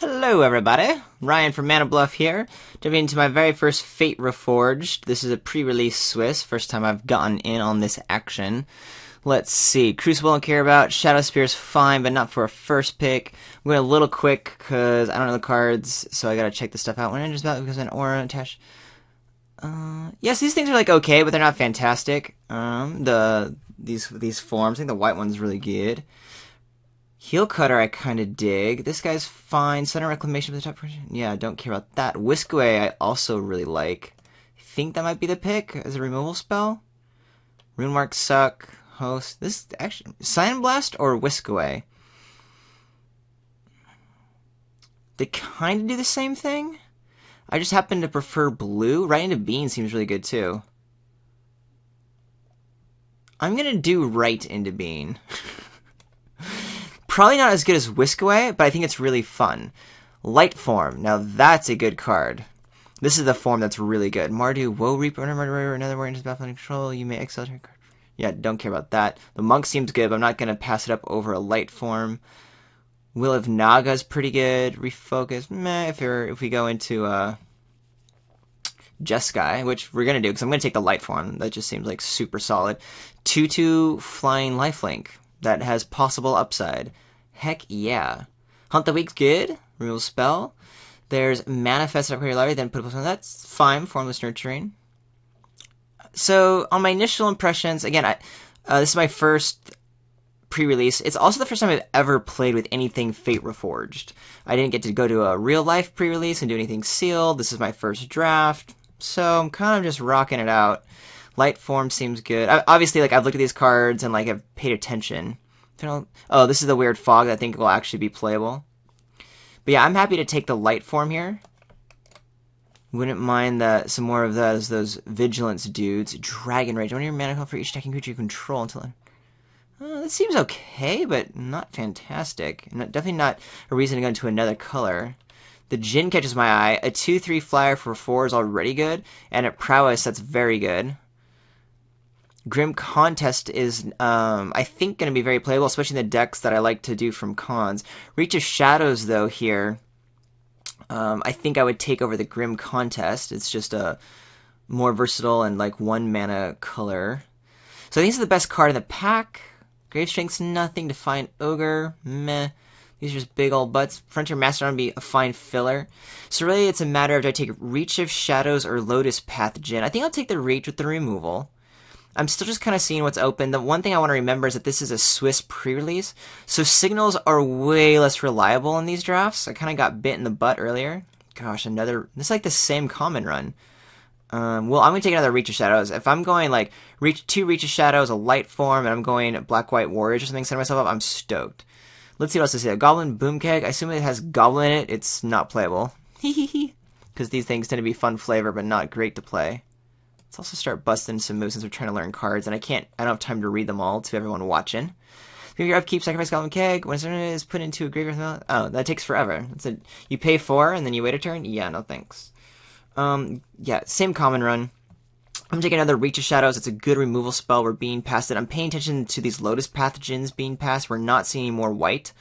Hello everybody, Ryan from Mana Bluff here, diving into my very first Fate Reforged. This is a pre-release Swiss, first time I've gotten in on this action. Let's see, Crucible I don't care about, Shadow Spear's fine, but not for a first pick. I'm going a little quick, because I don't know the cards, so I gotta check this stuff out. When enters battle because an aura attached. Yes, these things are like okay, but they're not fantastic. These forms, I think the white one's really good. Heel Cutter I kind of dig. This guy's fine. Sudden Reclamation for the top person. Yeah, don't care about that. Whisk Away I also really like. I think that might be the pick as a removal spell. Rune Marks suck. Host. This actually Sign Blast or Whisk Away. They kind of do the same thing. I just happen to prefer blue. Right into Bean seems really good too. I'm gonna do Right into Bean. Probably not as good as Whisk Away, but I think it's really fun. Light Form. Now that's a good card. This is the form that's really good. Mardu, Woe Reaper, another word into battlefield control. You may exile your card. Yeah, don't care about that. The Monk seems good, but I'm not going to pass it up over a light form. Will of Naga's pretty good. Refocus. Meh, if we go into Jeskai, which we're going to do, because I'm going to take the light form. That just seems like super solid. 2/2 Flying Lifelink. That has possible upside. Heck yeah. Hunt the Weak's good. Removal spell. There's Manifest Upgrade Your Library, then put a plus one. That's fine. Formless Nurturing. So, on my initial impressions, again, this is my first pre-release. It's also the first time I've ever played with anything Fate Reforged. I didn't get to go to a real-life pre-release and do anything sealed. This is my first draft. So, I'm kind of just rocking it out. Light Form seems good. Obviously, like, I've looked at these cards and, like, I've paid attention. Oh, this is the weird fog that I think will actually be playable. But yeah, I'm happy to take the Light Form here. Wouldn't mind some more of those Vigilance dudes. Dragon Rage. 1 of your mana call for each attacking creature you control until... that seems okay, but not fantastic. Definitely not a reason to go into another color. The Jin catches my eye. A 2/3 flyer for 4 is already good, and at Prowess, that's very good. Grim Contest is, I think, going to be very playable, especially in the decks that I like to do from cons. Reach of Shadows, though, here, I think I would take over the Grim Contest. It's just a more versatile and, like, 1 mana color. So I think this is the best card in the pack. Grave Strength's nothing. Defiant Ogre, meh. These are just big old butts. Frontier Mastodon would be a fine filler. So really, it's a matter of do I take Reach of Shadows or Lotus Path Djinn. I think I'll take the Reach with the removal. I'm still just kind of seeing what's open. The one thing I want to remember is that this is a Swiss pre-release, so signals are way less reliable in these drafts. I kind of got bit in the butt earlier. Gosh, this is like the same common run. Well, I'm going to take another Reach of Shadows. If I'm going like two Reach of Shadows, a light form, and I'm going Black-White Warriors or something, setting myself up, I'm stoked. Let's see what else is here. Goblin Boomkeg. I assume it has Goblin in it. It's not playable. Hehehe. Because these things tend to be fun flavor, but not great to play. Let's also start busting some moves since we're trying to learn cards, and I don't have time to read them all to everyone watching. Give your upkeep, sacrifice Goblin Keg. When it is put into a graveyard, oh, that takes forever. You pay 4 and then you wait a turn? Yeah, no thanks. Yeah, same common run. I'm taking another Reach of Shadows. It's a good removal spell. We're being past it. I'm paying attention to these Lotus Pathogens being passed. We're not seeing any more white.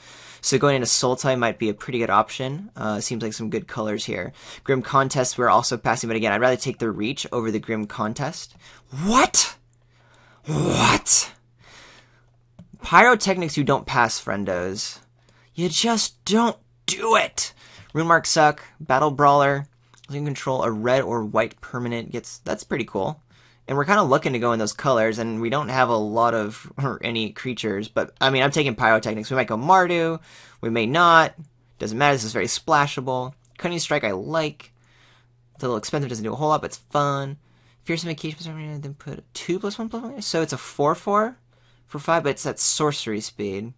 So going into Sultai might be a pretty good option. Seems like some good colors here. Grim Contest we're also passing, but again, I'd rather take the Reach over the Grim Contest. What? What? Pyrotechnics you don't pass, friendos. You just don't do it! Rune Marks suck. Battle Brawler. You can control a red or white permanent. That's pretty cool. And we're kind of looking to go in those colors, and we don't have a lot of, or any creatures, but, I mean, I'm taking Pyrotechnics. We might go Mardu, we may not. Doesn't matter, this is very splashable. Cunning Strike I like. It's a little expensive, doesn't do a whole lot, but it's fun. Fearsome Vacation, then put 2+1/+1, so it's a 4/4 for 5, but it's at sorcery speed.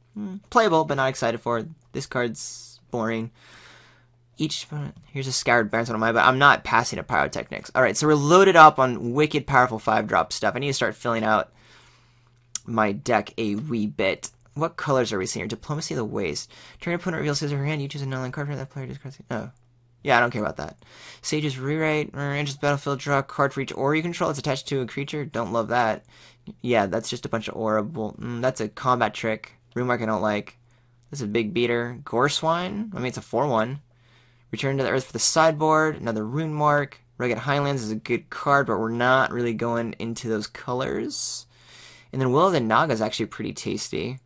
Playable, but not excited for it. This card's boring. Here's a Scoured Barrens on but I'm not passing a Pyrotechnics. Alright, so we're loaded up on wicked powerful 5-drop stuff. I need to start filling out my deck a wee bit. What colors are we seeing here? Diplomacy of the Waste. Turn your opponent reveals his or her hand, you choose a non-land card for that player. Oh. Yeah, I don't care about that. Sage's Rewrite, enters battlefield, draw a card for each aura you control. It's attached to a creature. Don't love that. Yeah, that's just a bunch of aura. That's a combat trick. Rune Mark I don't like. This is a big beater. Gore Swine? I mean, it's a 4/1. Return to the Earth for the sideboard. Another Rune Mark. Rugged Highlands is a good card, but we're not really going into those colors. And then Will of the Naga is actually pretty tasty.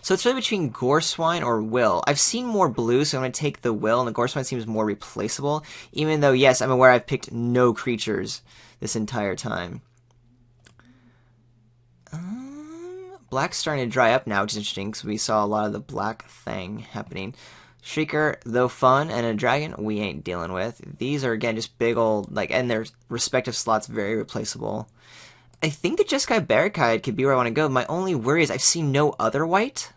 So it's really between Goreswine or Will. I've seen more blue, so I'm going to take the Will, and the Goreswine seems more replaceable. Even though, yes, I'm aware I've picked no creatures this entire time. Black's starting to dry up now, which is interesting, because we saw a lot of the black thing happening. Shrieker, though fun, and a dragon, we ain't dealing with. These are, again, just big old, like, and their respective slots very replaceable. I think the Jeskai Barricade could be where I want to go. My only worry is I've seen no other white.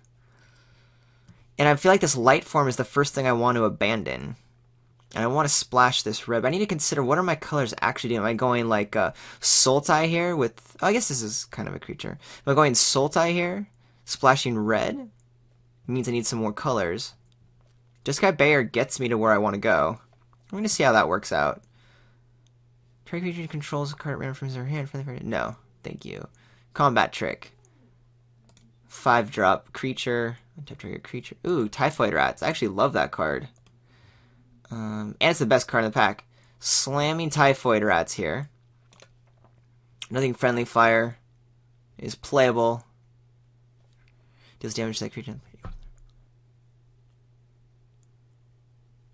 And I feel like this light form is the first thing I want to abandon. And I want to splash this red. But I need to consider what are my colors actually doing. Am I going like Sultai here with... Oh, I guess this is kind of a creature. Am I going Sultai here? Splashing red? It means I need some more colors. Jeskai Bayer gets me to where I want to go. I'm going to see how that works out. Target creature controls a card at random from their hand. No, thank you. Combat trick. 5-drop creature. Untap target creature. Ooh, Typhoid Rats. I actually love that card. And it's the best card in the pack. Slamming Typhoid Rats here. Nothing friendly fire is playable. Deals damage to that creature.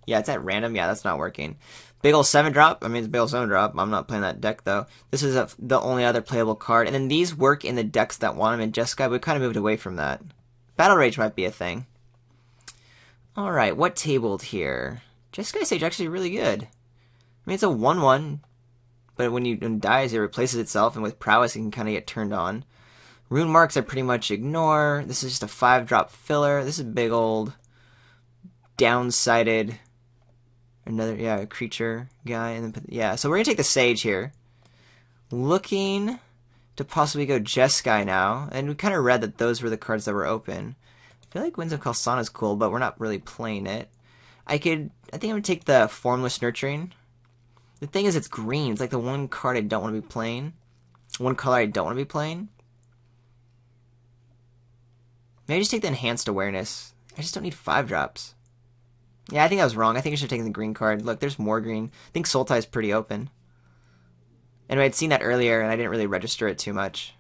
Yeah, it's at random. Yeah, that's not working. Big ol' 7-drop. I mean, it's big ol' 7-drop. I'm not playing that deck, though. This is the only other playable card. And then these work in the decks that want them in Jeskai, but we kind of moved away from that. Battle Rage might be a thing. Alright, what tabled here? Jeskai Sage actually really good. I mean, it's a 1/1, but when it dies, it replaces itself, and with Prowess, it can kind of get turned on. Rune Marks I pretty much ignore. This is just a 5-drop filler. This is big old downsided... Another, yeah, creature guy. And then, yeah, so we're going to take the Sage here. Looking to possibly go Jeskai now. And we kind of read that those were the cards that were open. I feel like Winds of Kalsana is cool, but we're not really playing it. I think I'm going to take the Formless Nurturing. The thing is, it's green. It's like the one card I don't want to be playing. One color I don't want to be playing. Maybe just take the Enhanced Awareness. I just don't need 5-drops. Yeah, I think I was wrong. I think I should have taken the green card. Look, there's more green. I think Sultai is pretty open. Anyway, I'd seen that earlier, and I didn't really register it too much.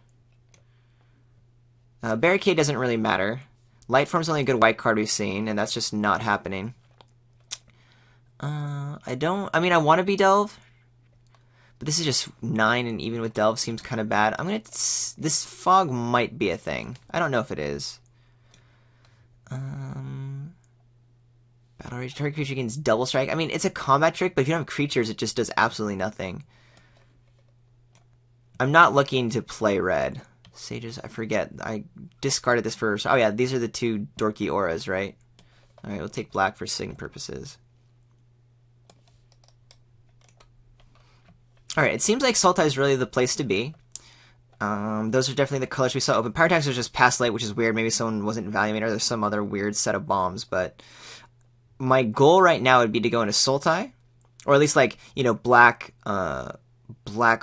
Barricade doesn't really matter. Lightform's only a good white card we've seen, and that's just not happening. I mean, I want to be Delve, but this is just 9, and even with Delve seems kind of bad. This Fog might be a thing. I don't know if it is. Battle Rage. Target creature gains double strike. I mean, it's a combat trick, but if you don't have creatures, it just does absolutely nothing. I'm not looking to play red. Sages, I forget. I discarded this first. Oh yeah, these are the two dorky auras, right? Alright, we'll take black for sign purposes. Alright, it seems like Sultai is really the place to be. Those are definitely the colors we saw open. Power Tax was just past light, which is weird. Maybe someone wasn't valuing it, or there's some other weird set of bombs, but... My goal right now would be to go into Sultai, or at least like, you know, black,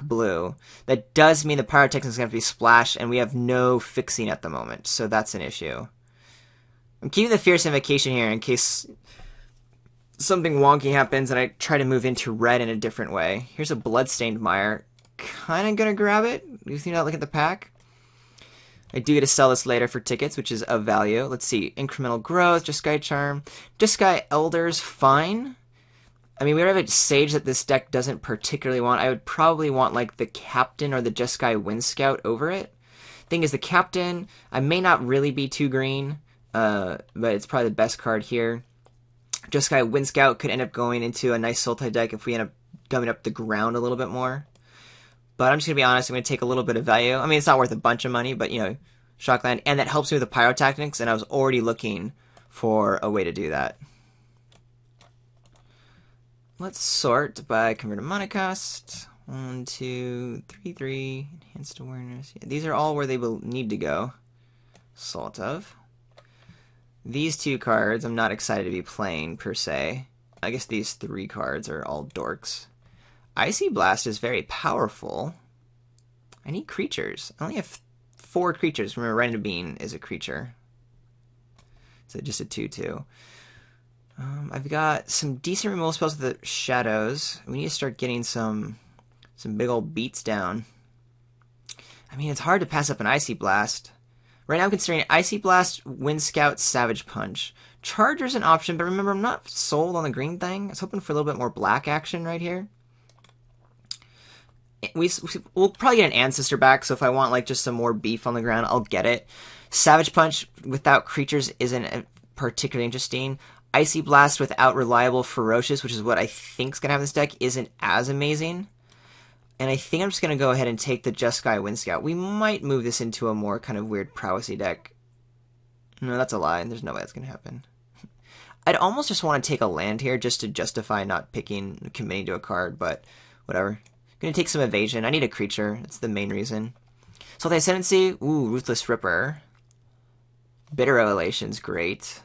blue. That does mean the Pyrotechnics is going to have to be splashed, and we have no fixing at the moment, so that's an issue. I'm keeping the Fierce Invocation here in case something wonky happens and I try to move into red in a different way. Here's a Bloodstained Mire. Kind of going to grab it. You think I'll look at the pack? I do get to sell this later for tickets, which is of value. Let's see. Incremental Growth, Jeskai Charm. Jeskai Elder's fine. I mean, we already have a Sage that this deck doesn't particularly want. I would probably want, like, the Captain or the Jeskai Wind Scout over it. Thing is, the Captain, I may not really be too green, but it's probably the best card here. Jeskai Wind Scout could end up going into a nice Sultai deck if we end up gumming up the ground a little bit more. But I'm just going to be honest, I'm going to take a little bit of value. I mean, it's not worth a bunch of money, but, you know, Shockland. And that helps me with the Pyrotechnics, and I was already looking for a way to do that. Let's sort by converted mana cost. 1, 2, 3, 3. Enhanced Awareness. Yeah, these are all where they will need to go. Salt of. These two cards I'm not excited to be playing, per se. I guess these 3 cards are all dorks. Icy Blast is very powerful. I need creatures. I only have 4 creatures. Remember, Random Bean is a creature. So just a 2/2. I've got some decent removal spells with the shadows. We need to start getting some big old beats down. I mean, it's hard to pass up an Icy Blast. Right now I'm considering Icy Blast, Wind Scout, Savage Punch. Charger's an option, but remember, I'm not sold on the green thing. I was hoping for a little bit more black action right here. We'll probably get an Ancestor back, so if I want like just some more beef on the ground, I'll get it. Savage Punch without creatures isn't particularly interesting. Icy Blast without reliable Ferocious, which is what I think is going to have in this deck, isn't as amazing. And I think I'm just going to go ahead and take the Jeskai Wind Scout. We might move this into a more kind of weird prowessy deck. No, that's a lie. There's no way that's going to happen. I'd almost just want to take a land here just to justify not committing to a card, but whatever. I'm going to take some evasion. I need a creature. That's the main reason. Sultai Ascendancy. Ooh, Ruthless Ripper. Bitter Revelation's great.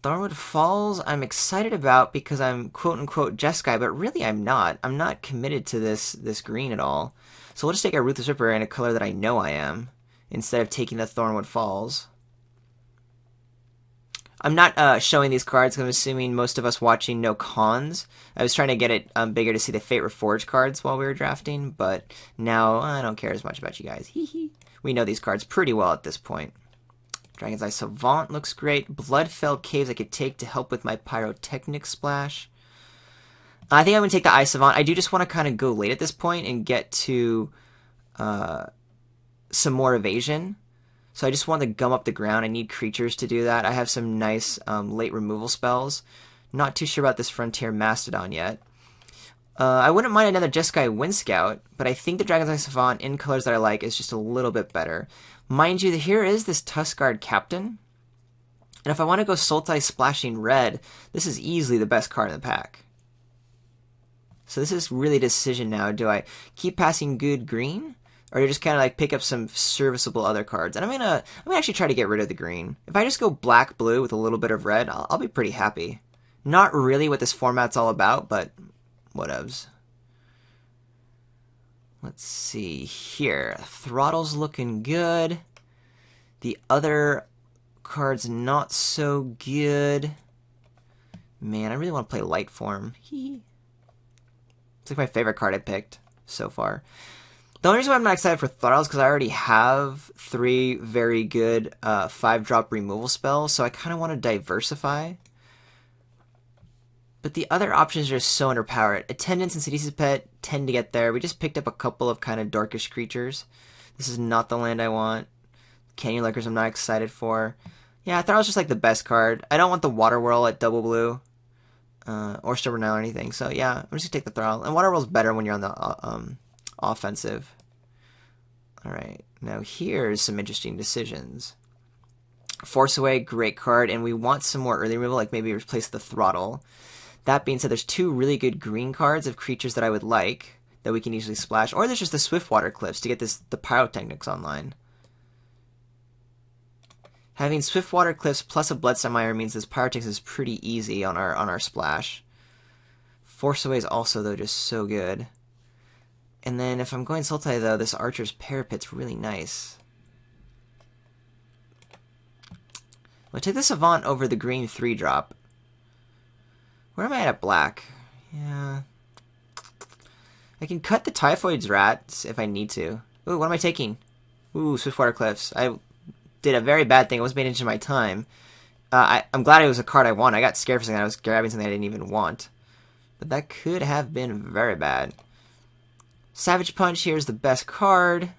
Thornwood Falls, I'm excited about because I'm quote-unquote Jeskai, but really I'm not. I'm not committed to this green at all. So we'll just take a Ruthless Ripper in a color that I know I am, instead of taking the Thornwood Falls. I'm not showing these cards because I'm assuming most of us watching know cons. I was trying to get it bigger to see the Fate Reforged cards while we were drafting, but now I don't care as much about you guys. Hee hee. We know these cards pretty well at this point. Dragon's Eye Savant looks great. Bloodfell Caves I could take to help with my Pyrotechnic Splash. I think I'm going to take the Eye Savant. I do just want to kind of go late at this point and get to some more evasion. So I just want to gum up the ground. I need creatures to do that. I have some nice late removal spells. Not too sure about this Frontier Mastodon yet. I wouldn't mind another Jeskai Wind Scout, but I think the Dragon's Eye Savant in colors that I like is just a little bit better. Mind you, here is this Tuskguard Captain. And if I want to go Sultai Splashing Red, this is easily the best card in the pack. So this is really a decision now. Do I keep passing good green? Or do I just kind of like pick up some serviceable other cards? And I'm gonna actually try to get rid of the green. If I just go black-blue with a little bit of red, I'll be pretty happy. Not really what this format's all about, but whatevs. Let's see here. Throttle's looking good. The other cards not so good. Man, I really want to play Light Form. It's like my favorite card I picked so far. The only reason why I'm not excited for Throttle is because I already have 3 very good 5-drop removal spells, so I kind of want to diversify. But the other options are just so underpowered. Attendance and Sidisi's Pet tend to get there. We just picked up a couple of kind of dorkish creatures. This is not the land I want. Canyon Lurkers I'm not excited for. Yeah, I thought it was just like the best card. I don't want the Water Whirl at double blue. Or Stubborn Isle or anything. So yeah, I'm just going to take the Throttle. And Water Whirl's better when you're on the offensive. Alright, now here's some interesting decisions. Force Away, great card. And we want some more early removal, like maybe replace the Throttle. That being said, there's 2 really good green cards of creatures that I would like that we can easily splash. Or there's just the Swiftwater Cliffs to get the Pyrotechnics online. Having Swiftwater Cliffs plus a Bloodstone Mire means this Pyrotechnics is pretty easy on our splash. Force Away is also, though, just so good. And then if I'm going Sultai, though, this Archer's Parapet's really nice. I'll take the Savant over the green 3-drop. Where am I at black? Yeah. I can cut the Typhoid's Rats if I need to. Ooh, what am I taking? Ooh, Swiftwater Cliffs. I did a very bad thing. I was made into my time. I'm glad it was a card I won. I got scared for a second. I was grabbing something I didn't even want. But that could have been very bad. Savage Punch here is the best card.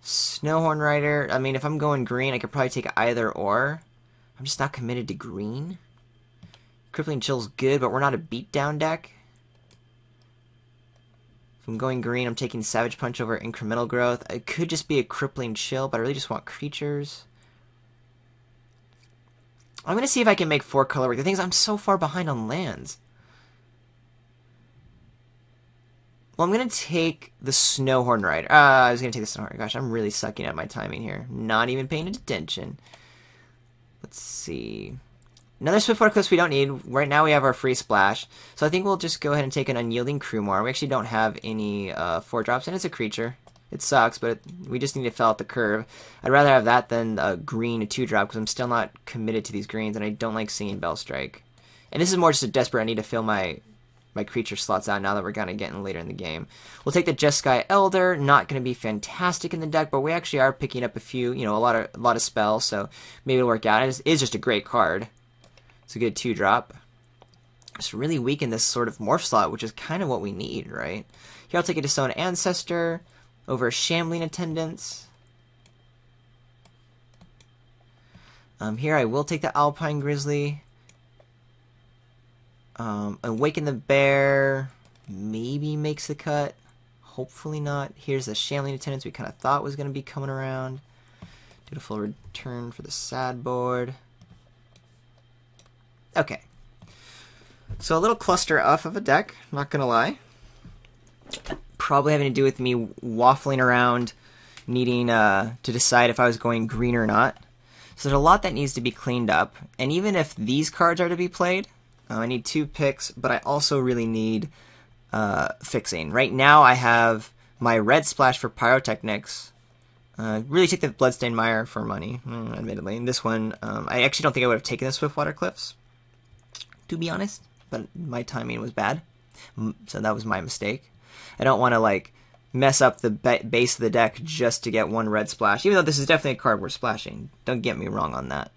Snowhorn Rider. I mean, if I'm going green, I could probably take either or. I'm just not committed to green. Crippling Chill's good, but we're not a beatdown deck. If I'm going green, I'm taking Savage Punch over Incremental Growth. It could just be a Crippling Chill, but I really just want creatures. I'm going to see if I can make 4 color work. The thing is, I'm so far behind on lands. Well, I'm going to take the Snowhorn Rider. I was going to take the Snowhorn. Gosh, I'm really sucking at my timing here. Not even paying attention. Let's see. Another Swiftwater Cliffs we don't need. Right now we have our free splash. So I think we'll just go ahead and take an Unyielding Crewmore. We actually don't have any 4-drops, and it's a creature. It sucks, but we just need to fill out the curve. I'd rather have that than a green 2-drop because I'm still not committed to these greens, and I don't like seeing Bellstrike. And this is more just a desperate, I need to fill my creature slots out now that we're kind of getting later in the game. We'll take the Jeskai Elder. Not going to be fantastic in the deck, but we actually are picking up a few, a lot of spells, so maybe it'll work out. It is just a great card. It's a good 2-drop. It's really weak in this sort of morph slot, which is kind of what we need, right? Here I'll take a Stone Ancestor over a Shambling Attendants. Here I will take the Alpine Grizzly. Awaken the Bear maybe makes the cut. Hopefully not. Here's the Shambling Attendants we kind of thought was going to be coming around. Dutiful Return for the sideboard. Okay. So a little cluster F of a deck, not going to lie. Probably having to do with me waffling around, needing to decide if I was going green or not. So there's a lot that needs to be cleaned up. And even if these cards are to be played, I need 2 picks, but I also really need fixing. Right now I have my red splash for Pyrotechnics. Really take the Bloodstained Mire for money, admittedly. And this one, I actually don't think I would have taken the Swiftwater Cliffs, to be honest. But my timing was bad, so that was my mistake. I don't want to, mess up the base of the deck just to get 1 red splash, even though this is definitely a card worth splashing. Don't get me wrong on that.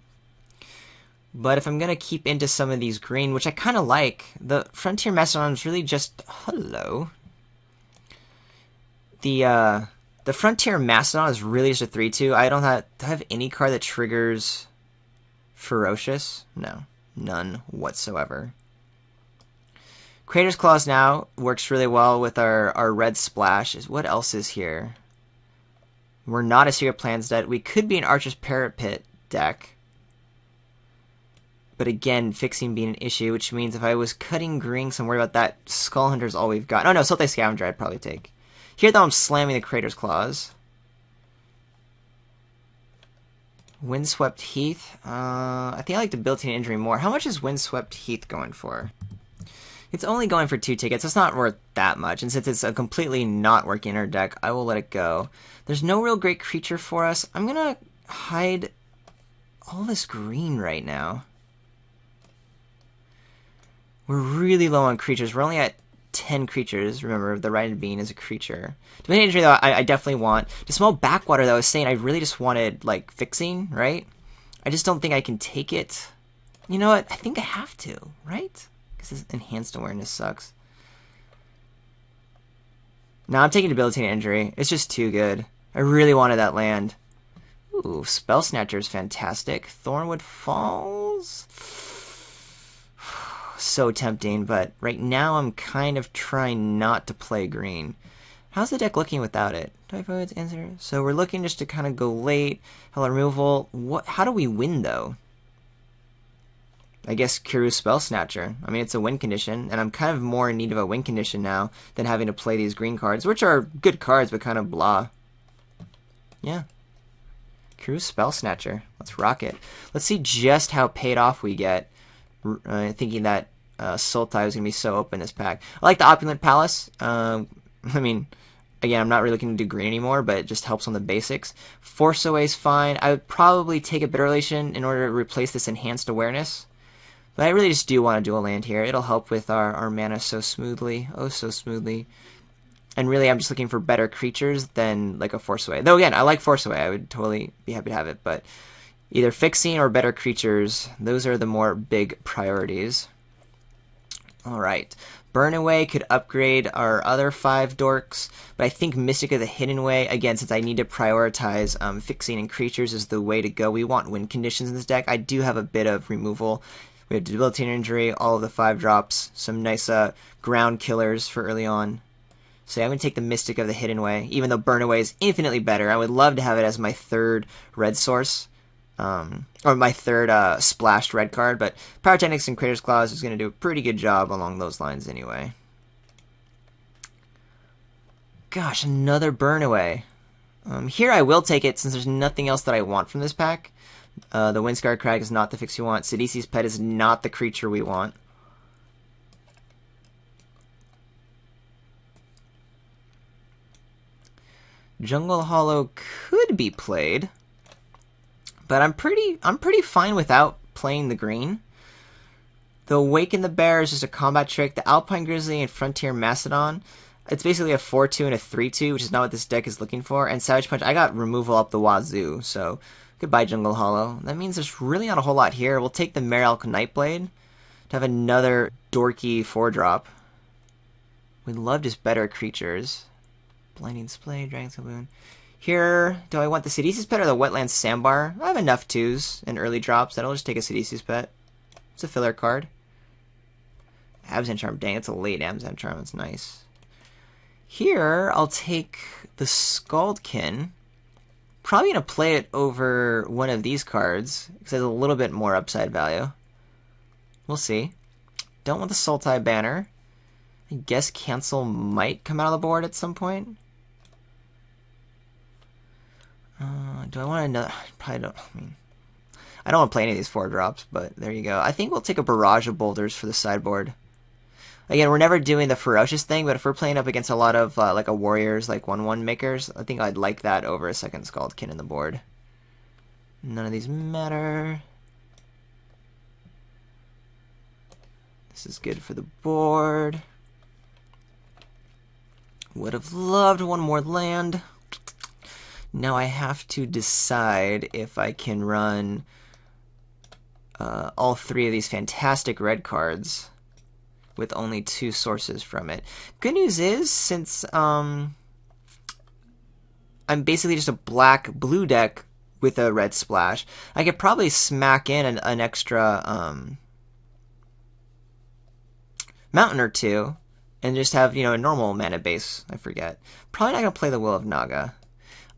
But if I'm going to keep into some of these green, which I kind of like, the Frontier Mastodon is really just... Hello. The Frontier Mastodon is really just a 3-2. I don't have any card that triggers Ferocious. No. None whatsoever. Crater's Claws now works really well with our red splash. What else is here? We're not a Secret Plans deck. We could be an Archer's Parapet deck. But again, fixing being an issue, which means if I was cutting green, so I'm worried about that. Skull Hunter's all we've got. Oh no, Sultai Scavenger I'd probably take. Here though, I'm slamming the Crater's Claws. Windswept Heath. I think I like the built-in injury more. How much is Windswept Heath going for? It's only going for 2 tickets. It's not worth that much. And since it's a completely not working in our deck, I will let it go. There's no real great creature for us. I'm going to hide all this green right now. We're really low on creatures. We're only at 10 creatures. Remember, the Riding Bean is a creature. Domain Injury, though, I definitely want. The Small Backwater, though, I was saying I really just wanted, fixing, right? I just don't think I can take it. You know what? I think I have to, right? Because this Enhanced Awareness sucks. No, I'm taking Debilitating Injury. It's just too good. I really wanted that land. Ooh, Spell Snatcher is fantastic. Thornwood Falls? So tempting, but right now I'm kind of trying not to play green. How's the deck looking without it? Typhoid's answer. So we're looking just to kind of go late. Hello removal. How do we win though? I guess Kiru Spell Snatcher. I mean, it's a win condition, and I'm kind of more in need of a win condition now than having to play these green cards, which are good cards, but kind of blah. Yeah. Kiru Spell Snatcher. Let's rock it. Let's see just how paid off we get. Thinking that Sultai was going to be so open this pack. I like the Opulent Palace. I mean, again, I'm not really looking to do green anymore, but it just helps on the basics. Force Away is fine. I would probably take a Bitter Relation in order to replace this Enhanced Awareness. But I really just do want to do a land here. It'll help with our mana so smoothly. Oh, so smoothly. And really, I'm just looking for better creatures than a Force Away. Though, again, I like Force Away. I would totally be happy to have it, but either fixing or better creatures, those are the more big priorities. Alright. Burn Away could upgrade our other 5 dorks, but I think Mystic of the Hidden Way, again, since I need to prioritize fixing and creatures is the way to go. We want win conditions in this deck. I do have a bit of removal. We have Debilitating Injury, all of the 5 drops, some nice ground killers for early on. So yeah, I'm going to take the Mystic of the Hidden Way, even though Burn Away is infinitely better. I would love to have it as my 3rd red source. Or my 3rd splashed red card, but Pyrotechnics and Crater's Claws is going to do a pretty good job along those lines anyway. Gosh, another Burn Away. Here I will take it since there's nothing else that I want from this pack. The Windscarred Crag is not the fix you want. Sidisi's Pet is not the creature we want. Jungle Hollow could be played, but I'm pretty fine without playing the green. The Awaken the Bear is just a combat trick. The Alpine Grizzly and Frontier Mastodon, it's basically a 4-2 and a 3-2, which is not what this deck is looking for. And Savage Punch, I got removal up the wazoo, so goodbye Jungle Hollow. That means there's really not a whole lot here. We'll take the Meralk Nightblade to have another dorky 4-drop. We love just better creatures. Blinding Splay, Dragon's Boon. Here, do I want the Sidisi's Pet or the Wetlands Sandbar? I have enough 2s and early drops that I'll just take a Sidisi's Pet. It's a filler card. Absent Charm, dang, it's a late Absent Charm, it's nice. Here, I'll take the Scaldkin. Probably going to play it over one of these cards, because it has a little bit more upside value. We'll see. Don't want the Sultai Banner. I guess Cancel might come out of the board at some point. Do I want another? Probably don't. I don't want to play any of these 4-drops, but there you go. I think we'll take a Barrage of Boulders for the sideboard. Again, we're never doing the Ferocious thing, but if we're playing up against a lot of like a Warriors, like 1/1 makers, I think I'd like that over a second Scaldkin in the board. None of these matter. This is good for the board. Would have loved one more land. Now I have to decide if I can run all 3 of these fantastic red cards with only 2 sources from it. Good news is, since I'm basically just a black-blue deck with a red splash, I could probably smack in an extra mountain or 2 and just have, a normal mana base. I forget. Probably not going to play the Will of Naga.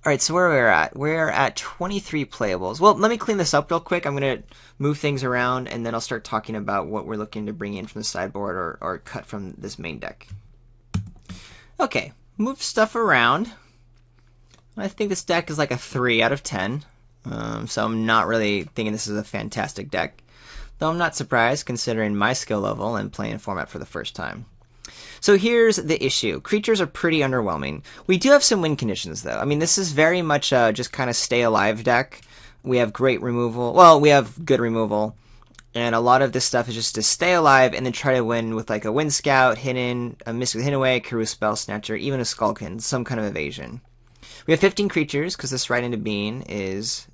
Alright, so where we're at? We're at 23 playables. Well, let me clean this up real quick. I'm going to move things around, and then I'll start talking about what we're looking to bring in from the sideboard or cut from this main deck. Okay, move stuff around. I think this deck is like a 3 out of 10. So I'm not really thinking this is a fantastic deck. Though I'm not surprised, considering my skill level and playing a format for the first time. So here's the issue. Creatures are pretty underwhelming. We do have some win conditions, though. I mean, this is very much just kind of stay alive deck. We have great removal. Well, we have good removal. And a lot of this stuff is just to stay alive and then try to win with like a Wind Scout, Hidden, a Mystic Hiddenaway, Karu Spell Snatcher, even a Skullkin, some kind of evasion. We have 15 creatures, because this Right into Being is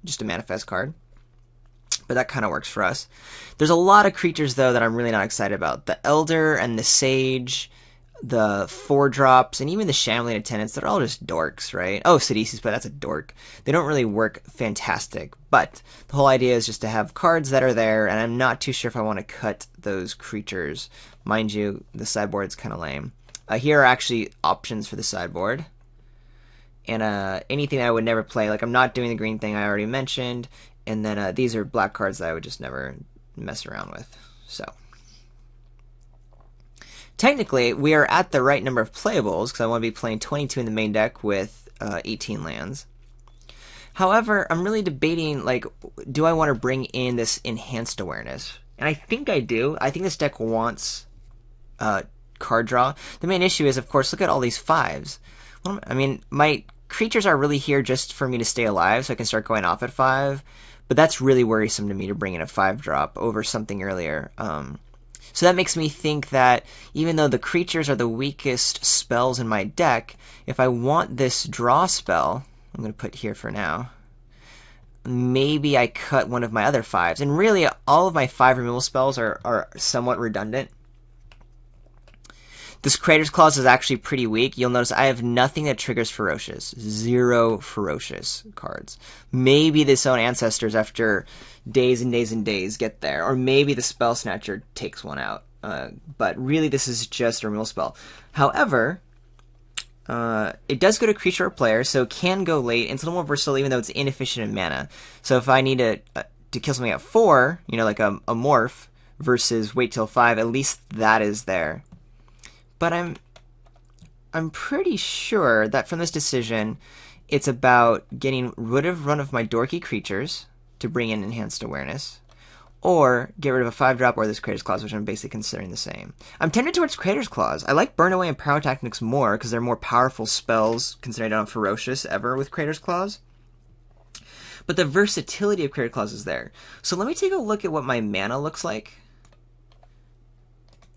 just a manifest card. But that kind of works for us. There's a lot of creatures, though, that I'm really not excited about. The Elder and the Sage, the 4-drops, and even the Shambling Attendants, they're all just dorks, right? Oh, Sidisi's, but that's a dork. They don't really work fantastic. But the whole idea is just to have cards that are there, and I'm not too sure if I want to cut those creatures. Mind you, the sideboard's kind of lame. Here are actually options for the sideboard. And anything that I would never play. Like, I'm not doing the green thing I already mentioned. And then these are black cards that I would just never mess around with. So, technically, we are at the right number of playables, because I want to be playing 22 in the main deck with 18 lands. However, I'm really debating, like, do I want to bring in this Enhanced Awareness? And I think I do. I think this deck wants card draw. The main issue is, of course, look at all these 5s. Well, I mean, my creatures are really here just for me to stay alive, so I can start going off at 5. But that's really worrisome to me to bring in a 5-drop over something earlier. So that makes me think that even though the creatures are the weakest spells in my deck, if I want this draw spell, I'm going to put here for now, maybe I cut one of my other 5s. And really, all of my 5 removal spells are somewhat redundant. This Creator's Clause is actually pretty weak. You'll notice I have nothing that triggers Ferocious. 0 Ferocious cards. Maybe the Disown Ancestors after days and days and days get there. Or maybe the Spell Snatcher takes one out. But really this is just a removal spell. However, it does go to creature or player, so it can go late. And it's a little more versatile even though it's inefficient in mana. So if I need to kill something at 4, like a morph, versus wait till 5, at least that is there. But I'm pretty sure that from this decision, it's about getting rid of one of my dorky creatures to bring in Enhanced Awareness, or get rid of a 5-drop or this Creator's Clause, which I'm basically considering the same. I'm tended towards Creator's Clause. I like Burn Away and Pyrotechnics more because they're more powerful spells, considering I don't have Ferocious ever with Creator's Clause. But the versatility of Creator's Clause is there. So let me take a look at what my mana looks like.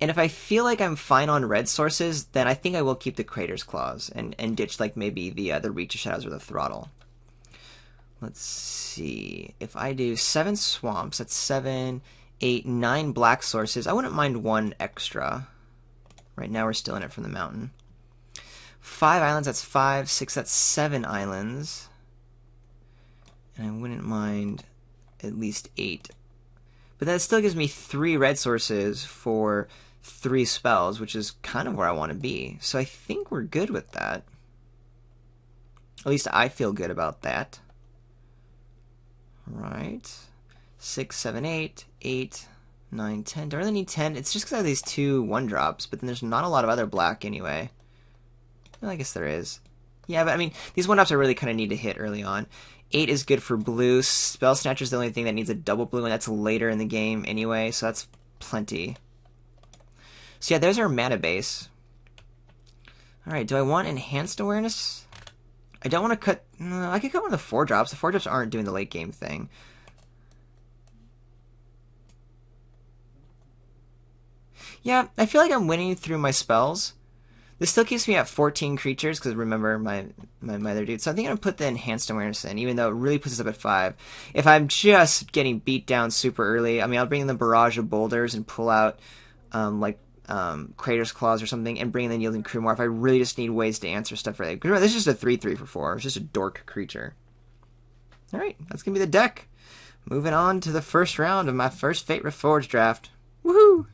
And if I feel like I'm fine on red sources, then I think I will keep the Creator's Clause and ditch like maybe the Reach of Shadows or the Throttle. Let's see. If I do 7 swamps, that's 7, 8, 9 black sources. I wouldn't mind 1 extra. Right now we're still in it from the mountain. 5 islands, that's 5, 6, that's 7 islands. And I wouldn't mind at least 8. But that still gives me 3 red sources for 3 spells, which is kind of where I want to be. So I think we're good with that. At least I feel good about that. Right. 6, 7, 8, 8, 9, 10. Do I really need 10? It's just because I have these 2 1-drops, but then there's not a lot of other black anyway. Well, I guess there is. Yeah, but I mean, these 1-drops I really kind of need to hit early on. 8 is good for blue. Spell Snatcher is the only thing that needs a double blue, and that's later in the game anyway, so that's plenty. So yeah, there's our mana base. Alright, do I want Enhanced Awareness? I don't want to cut... No, I could cut one of the 4-drops. The 4-drops aren't doing the late game thing. Yeah, I feel like I'm winning through my spells. This still keeps me at 14 creatures, because remember my other dude. So I think I'm going to put the Enhanced Awareness in, even though it really puts us up at 5. If I'm just getting beat down super early, I mean, I'll bring in the Barrage of Boulders and pull out, Creator's Clause or something, and bring in the Yielding Crew more if I really just need ways to answer stuff for that. Because remember, this is just a 3/3 for 4. It's just a dork creature. Alright, that's going to be the deck. Moving on to the first round of my first Fate Reforged draft. Woohoo!